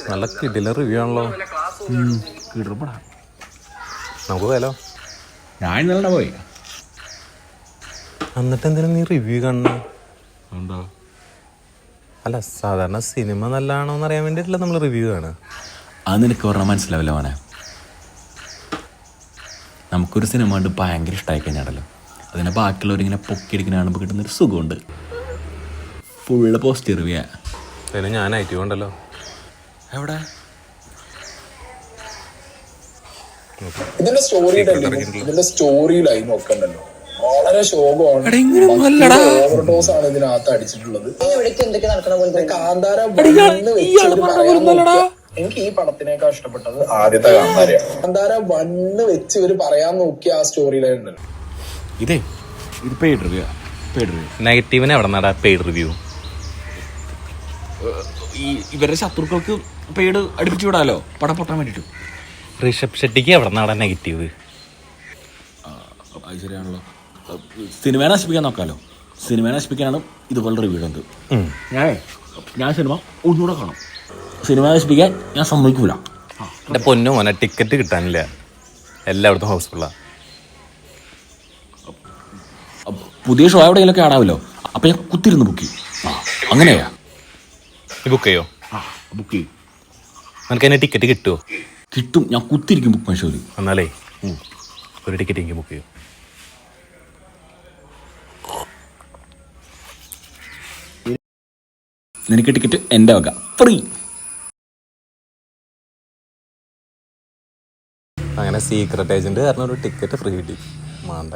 നല്ല കിടില റിവ്യൂ ആണല്ലോ. നമുക്ക് പോയാലോ? ഞാൻ ഇന്നലെ പോയി. എന്നിട്ട് എന്തിനാ നീ റിവ്യൂ കാണണം? അല്ല, സാധാരണ സിനിമ നല്ലതാണോ എന്ന് അറിയാൻ വേണ്ടിയിട്ടല്ല നമ്മൾ റിവ്യൂ കാണുക. അത് നിനക്ക് പറഞ്ഞാൽ മനസ്സിലാവില്ല മോനെ. നമുക്കൊരു സിനിമ കണ്ട് ഭയങ്കര ഇഷ്ടമായി കഴിഞ്ഞാണല്ലോ, അതിനെ ബാക്കിയുള്ളവരിങ്ങനെ പൊക്കിയെടുക്കുന്ന കാണുമ്പോൾ കിട്ടുന്നൊരു സുഖമുണ്ട്. Full positive review. അതിന് ഞാൻ ഐറ്റീവ് ഉണ്ടല്ലോ. എവിടെ? ഇതിന്റെ സ്റ്റോറി ലൈൻ ഒക്കെ ഉണ്ടല്ലോ, വളരെ ശോകമാണ്. ഓവർഡോസ് ആണ് ഇതിനകത്ത് അടിച്ചിട്ടുള്ളത്. കാന്താര എനിക്ക് ഈ പടത്തിനേക്കാൾ ഇഷ്ടപ്പെട്ടത് ആദ്യത്തെ കാന്താരയാണ്. കാന്താര 1 വെച്ച് ഇവര് പറയാൻ നോക്കിയ ആ സ്റ്റോറി ലൈൻ ഉണ്ടല്ലോ. ഇത് പെയ്ഡ് റിവ്യൂ. നെഗറ്റീവിന് എവിടെ നിന്നാടാ പെയ്ഡ് റിവ്യൂ? ഇവരുടെ ശത്രുക്കൾക്ക് പെയ്ഡ് അടുപ്പിച്ചു വിടാലോ പടം പൊട്ടാൻ വേണ്ടിട്ട്. ഋഷഭ് ഷെട്ടിക്ക് എവിടെ നിന്നാടാ നെഗറ്റീവ്? അത് ശരിയാണല്ലോ. സിനിമയെ നശിപ്പിക്കാൻ നോക്കാമല്ലോ. സിനിമയെ നശിപ്പിക്കാനാണ് ഇതുപോലെ റിവ്യൂ ഉണ്ട്. ഞാൻ സിനിമ ഒന്നുകൂടെ കാണും. സിനിമ നശിപ്പിക്കാൻ ഞാൻ സമ്മതിക്കൂല. എൻ്റെ പൊന്നു മോനെ, ടിക്കറ്റ് കിട്ടാനില്ല, എല്ലായിടത്തും ഹൗസ്ഫുള്ളാ. പുതിയ ഷോ എവിടെയെങ്കിലൊക്കെ ആടാമല്ലോ, അപ്പം ഞാൻ കുത്തിരുന്ന് ബുക്ക് ചെയ്യും. അങ്ങനെയാ ബുക്ക് ചെയ്യോ? ബുക്ക് ചെയ്യും. നിനക്ക് അതിന് ടിക്കറ്റ് കിട്ടുമോ? കിട്ടും. ഞാൻ കുത്തിരിക്കും ബുക്ക് മൈ ഷോയിൽ. എന്നാലേ ഒരു ടിക്കറ്റ് എനിക്ക് ബുക്ക് ചെയ്യും. നിനക്ക് ടിക്കറ്റ് എൻ്റെ വക ഫ്രീ. അങ്ങനെ സീക്രട്ട് ഏജന്റ് കാരണം ഒരു ടിക്കറ്റ് ഫ്രീ കിട്ടി. മാണ്ട.